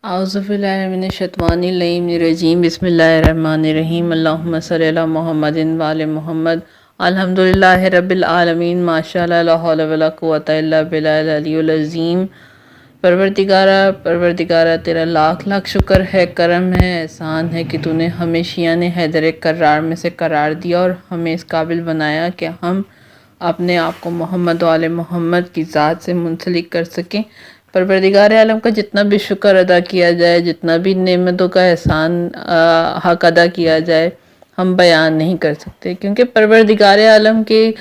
अऊज़ुबिल्लाहिमिनश्शैतानिर्रजीम बिस्मिल्लाहिर्रहमानिर्रहीम अल्लाहुम्मा सल्लि अला मुहम्मदिन व आलि मुहम्मद अल्हम्दुलिल्लाहि रब्बिल आलमीन माशाअल्लाह ला हौला वला कुव्वता इल्ला बिल्लाहिल अलियुल अज़ीम। परवरदिगारा तेरा लाख लाख शुक्र है, करम है, एहसान है कि तूने हमें शियाने हैदर करार में से करार दिया और हमें इस काबिल बनाया कि हम अपने आप को मोहम्मद वाले मोहम्मद की ज़ात से मुंसलिक कर सकें। परवरदिगार आलम का जितना भी शुक्र अदा किया जाए, जितना भी नेमतों का एहसान हक अदा किया जाए, हम बयान नहीं कर सकते, क्योंकि परवरदिगार आलम के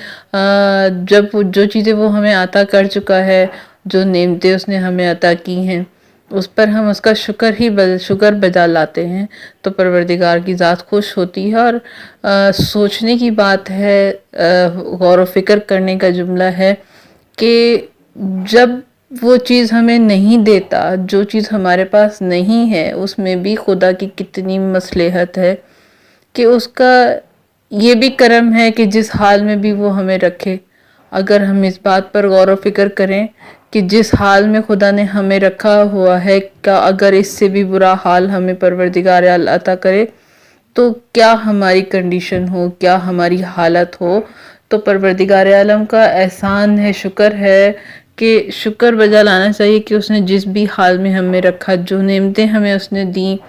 जब जो चीज़ें वो हमें अता कर चुका है, जो नेमतें उसने हमें अता की हैं, उस पर हम उसका शुक्र बजा लाते हैं तो परवरदिगार की ज़ात खुश होती है। और सोचने की बात है, गौर व फिक्र करने का जुमला है कि जब वो चीज़ हमें नहीं देता, जो चीज़ हमारे पास नहीं है, उसमें भी खुदा की कितनी मसलहत है कि उसका ये भी करम है कि जिस हाल में भी वो हमें रखे। अगर हम इस बात पर गौर व फिक्र करें कि जिस हाल में खुदा ने हमें रखा हुआ है, का अगर इससे भी बुरा हाल हमें परवरदिगार अता करे तो क्या हमारी कंडीशन हो, क्या हमारी हालत हो। तो परवरदिगार आलम का एहसान है, शुक्र है कि शुक्र बजा लाना चाहिए कि उसने जिस भी हाल में हमें रखा, जो नेमतें हमें उसने दी,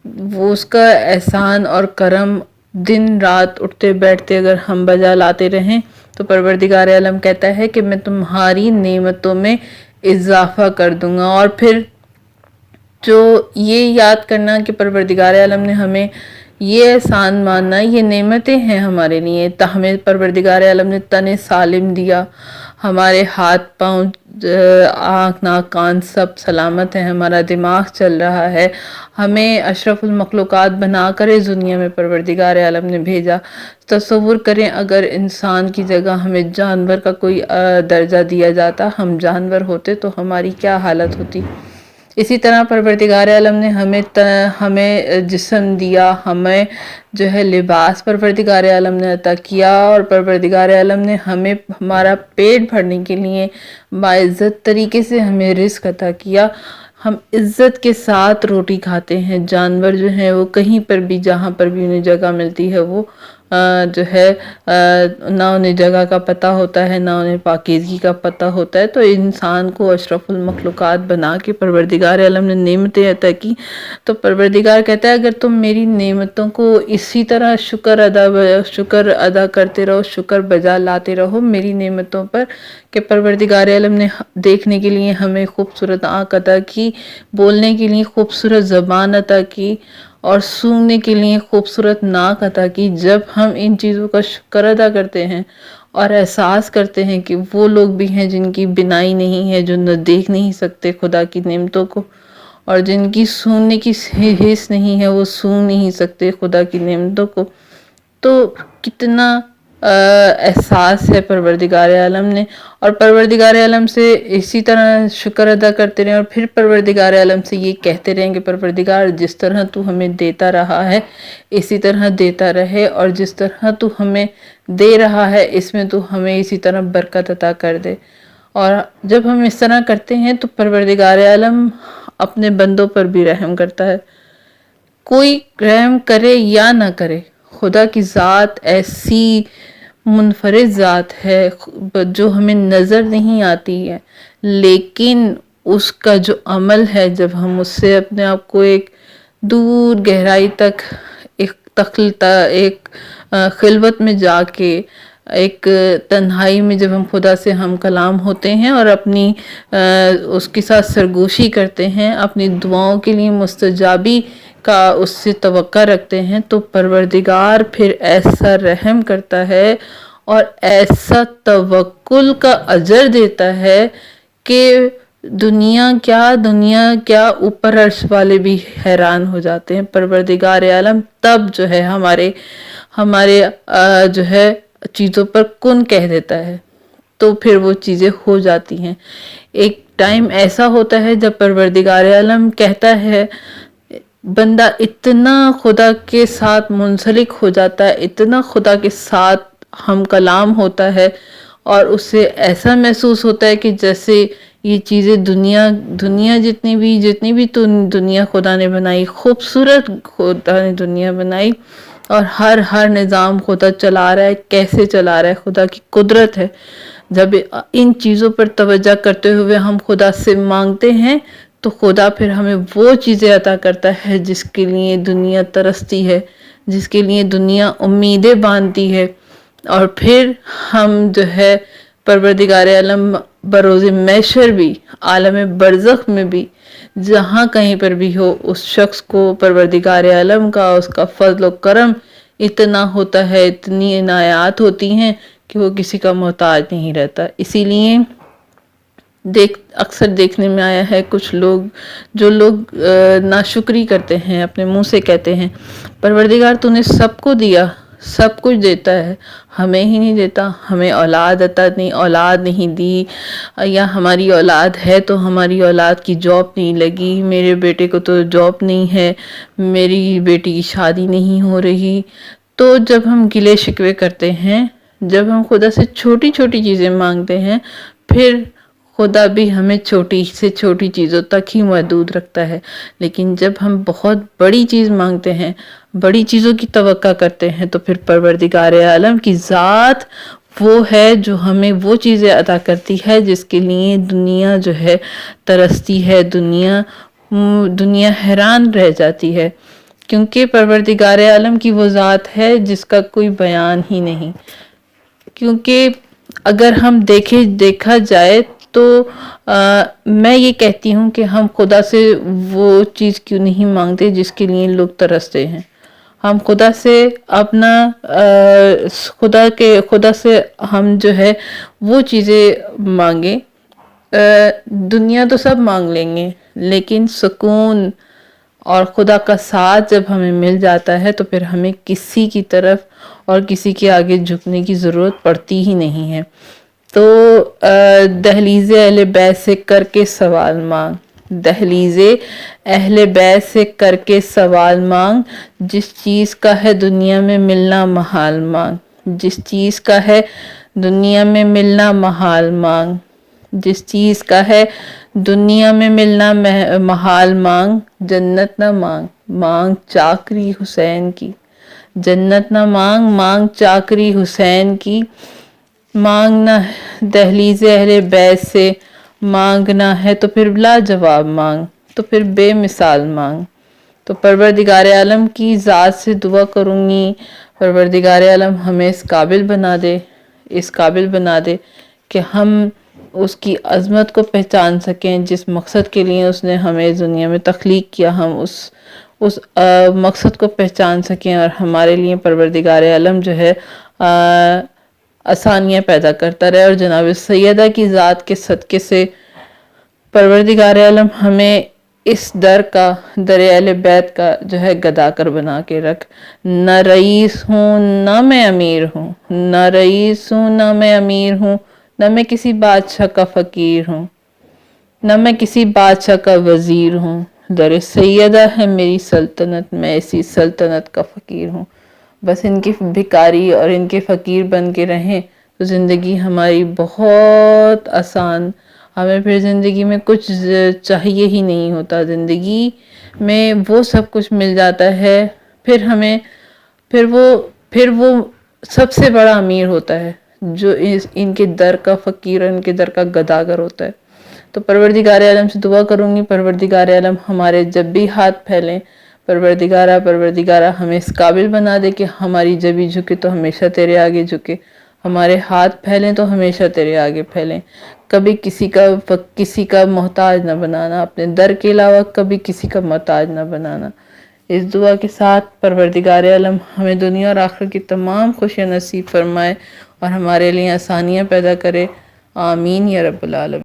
वो उसका एहसान और करम दिन रात उठते बैठते अगर हम बजा लाते रहें तो परवरदिगार आलम कहता है कि मैं तुम्हारी नेमतों में इजाफा कर दूंगा। और फिर जो ये याद करना कि परवरदिगार आलम ने हमें ये एहसान मानना, ये नेमतें हैं हमारे लिए। हमें परवरदिगार आलम ने तने सालिम दिया, हमारे हाथ पाँव आँख नाक कान सब सलामत हैं, हमारा दिमाग चल रहा है, हमें अशरफुल मखलूक़ात बना कर इस दुनिया में परवरदिगार आलम ने भेजा। तसव्वुर करें अगर इंसान की जगह हमें जानवर का कोई दर्जा दिया जाता, हम जानवर होते तो हमारी क्या हालत होती। इसी तरह परवरदिगार आलम ने हमें जिस्म दिया, हमें जो है लिबास परवरदिगार आलम ने अता किया, और परवरदिगार आलम ने हमें हमारा पेट भरने के लिए बाइज़्ज़त तरीके से हमें रिज़्क़ अता किया। हम इज़्ज़त के साथ रोटी खाते हैं। जानवर जो हैं वो कहीं पर भी, जहाँ पर भी उन्हें जगह मिलती है, वो जो है ना उन्हें जगह का पता होता है, ना उन्हें पाकीज़गी का पता होता है। तो इंसान को अशरफुल मखलूक़ात बना के परवरदिगार आलम ने नेमतें अता की। तो परवरदिगार कहता है अगर तुम मेरी नेमतों को इसी तरह शुक्र अदा करते रहो, शुक्र बजा लाते रहो मेरी नेमतों पर, कि परवरदिगार आलम ने देखने के लिए हमें खूबसूरत आँख अता की, बोलने के लिए खूबसूरत ज़बान अता की, और सूंघने के लिए खूबसूरत नाक अता की। जब हम इन चीज़ों का शुक्र अदा करते हैं और एहसास करते हैं कि वो लोग भी हैं जिनकी बिनाई नहीं है, जो न देख नहीं सकते खुदा की नेमतों को, और जिनकी सूंघने की हिस्स नहीं है, वो सूंघ नहीं सकते खुदा की नेमतों को, तो कितना एहसास है परवरदिगार आलम ने। और परवरदिगार आलम से इसी तरह शुक्र अदा करते रहें, और फिर परवरदिगार आलम से ये कहते रहें कि परवरदिगार जिस तरह तू हमें देता रहा है इसी तरह देता रहे, और जिस तरह तू हमें दे रहा है इसमें तू हमें इसी तरह बरकत अता कर दे। और जब हम इस तरह करते हैं तो परवरदिगार आलम अपने बंदों पर भी रहम करता है। कोई रहम करे या ना करे, खुदा की ज़ात ऐसी मुनफरिद ज़ात है जो हमें नज़र नहीं आती है, लेकिन उसका जो अमल है, जब हम उससे अपने आप को एक दूर गहराई तक एक खिलवत में जाके, एक तन्हाई में जब हम खुदा से हम कलाम होते हैं और अपनी उसके साथ सरगोशी करते हैं, अपनी दुआओं के लिए मुस्तजाबी का उससे तवक्का रखते हैं, तो परवरदिगार फिर ऐसा रहम करता है और ऐसा तवक्कुल का अजर देता है कि दुनिया क्या ऊपर अर्श वाले भी हैरान हो जाते हैं। परवरदिगार आलम तब जो है हमारे जो है चीज़ों पर कुन कह देता है, तो फिर वो चीज़ें हो जाती हैं। एक टाइम ऐसा होता है जब परवरदिगार आलम कहता है, बंदा इतना खुदा के साथ मुंसलिक हो जाता है, इतना खुदा के साथ हम कलाम होता है, और उससे ऐसा महसूस होता है कि जैसे یہ چیزیں دنیا جتنی بھی دنیا خدا نے بنائی، خوبصورت خدا نے دنیا بنائی، اور ہر نظام خدا چلا رہا ہے، کیسے چلا رہا ہے خدا کی قدرت ہے۔ جب ان چیزوں پر توجہ کرتے ہوئے ہم خدا سے مانگتے ہیں تو خدا پھر ہمیں وہ چیزیں عطا کرتا ہے جس کے لیے دنیا ترستی ہے، جس کے لیے دنیا امیدیں باندھتی ہے، اور پھر ہم جو ہے پروردگار عالم بروز محشر بھی، عالم برزخ میں بھی، جہاں کہیں پر بھی ہو، اس شخص کو پروردگار عالم کا، اس کا فضل و کرم اتنا ہوتا ہے، اتنی عنایات ہوتی ہیں کہ وہ کسی کا محتاج نہیں رہتا۔ اسی لیے اکثر دیکھنے میں آیا ہے کچھ لوگ، جو لوگ ناشکری کرتے ہیں، اپنے منہ سے کہتے ہیں پروردگار تو نے سب کو دیا، سب کچھ دیتا ہے، ہمیں ہی نہیں دیتا، ہمیں اولاد نہیں دی، یا ہماری اولاد ہے تو ہماری اولاد کی جاب نہیں لگی، میرے بیٹے کو تو جاب نہیں ہے، میری بیٹی کی شادی نہیں ہو رہی۔ تو جب ہم گلے شکوے کرتے ہیں، جب ہم خدا سے چھوٹی چھوٹی چیزیں مانگتے ہیں، پھر خدا بھی ہمیں چھوٹی سے چھوٹی چیزوں تک ہی محدود رکھتا ہے۔ لیکن جب ہم بہت بڑی چیز مانگتے ہیں، بڑی چیزوں کی توقع کرتے ہیں، تو پھر پروردگار عالم کی ذات وہ ہے جو ہمیں وہ چیزیں عطا کرتی ہے جس کے لیے دنیا جو ہے ترستی ہے، دنیا حیران رہ جاتی ہے، کیونکہ پروردگار عالم کی وہ ذات ہے جس کا کوئی بیان ہی نہیں۔ کیونکہ اگر ہم دیکھا جائے تو میں یہ کہتی ہوں کہ ہم خدا سے وہ چیز کیوں نہیں مانگتے جس کے لیے لوگ ترستے ہیں۔ ہم خدا سے خدا سے ہم جو ہے وہ چیزیں مانگیں۔ دنیا تو سب مانگ لیں گے، لیکن سکون اور خدا کا ساتھ جب ہمیں مل جاتا ہے تو پھر ہمیں کسی کی طرف اور کسی کے آگے جھکنے کی ضرورت پڑتی ہی نہیں ہے۔ تو دہلیز اہل بیت سے کر کے سوال مانگ، دہلیز اہل بیت سے کر کے سوال مانگ، جس چیز کا ہے دنیا میں ملنا محال مانگ، جس چیز کا ہے دنیا میں ملنا محال مانگ، جس چیز کا ہے دنیا میں ملنا محال مانگ، جنت نہ مانگ، مانگ چاکری حسین کی، جنت نہ مانگ، مانگ چاکری حسین کی، مانگنا دہلیز اہل بیت سے مانگنا ہے تو پھر لاجواب مانگ، تو پھر بے مثال مانگ۔ تو پروردگار عالم کی ذات سے دعا کروں گی، پروردگار عالم ہمیں اس قابل بنا دے کہ ہم اس کی عظمت کو پہچان سکیں، جس مقصد کے لیے اس نے ہمیں دنیا میں تخلیق کیا، ہم اس مقصد کو پہچان سکیں، اور ہمارے لیے پروردگار عالم جو ہے آسانیاں پیدا کرتا رہے، اور جناب سیدہ کی ذات کے صدقے سے پروردگار عالم ہمیں اس در اہل بیت کا جو ہے گدا کر بنا کے رکھ۔ نہ رئیس ہوں نہ میں امیر ہوں، نہ رئیس ہوں نہ میں امیر ہوں، نہ میں کسی بادشاہ کا فقیر ہوں، نہ میں کسی بادشاہ کا وزیر ہوں، در سیدہ ہے میری سلطنت، میں اسی سلطنت کا فقیر ہوں۔ بس ان کی بھکاری اور ان کے فقیر بن کے رہیں تو زندگی ہماری بہت آسان، ہمیں پھر زندگی میں کچھ چاہیے ہی نہیں ہوتا، زندگی میں وہ سب کچھ مل جاتا ہے، پھر وہ سب سے بڑا امیر ہوتا ہے جو ان کے در کا فقیر اور ان کے در کا گداگر ہوتا ہے۔ تو پروردگار عالم سے دعا کروں گی، پروردگار عالم ہمارے جب بھی ہاتھ پھیلیں، پروردگارہ ہمیں اس قابل بنا دے کہ ہماری جبھی جھکے تو ہمیشہ تیرے آگے جھکے، ہمارے ہاتھ پھیلیں تو ہمیشہ تیرے آگے پھیلیں، کبھی کسی کا محتاج نہ بنانا، اپنے در کے علاوہ کبھی کسی کا محتاج نہ بنانا۔ اس دعا کے ساتھ پروردگار عالم ہمیں دنیا اور آخرت کی تمام خوشیاں نصیب فرمائے اور ہمارے لیے آسانیاں پیدا کرے، آمین یا رب العالمین۔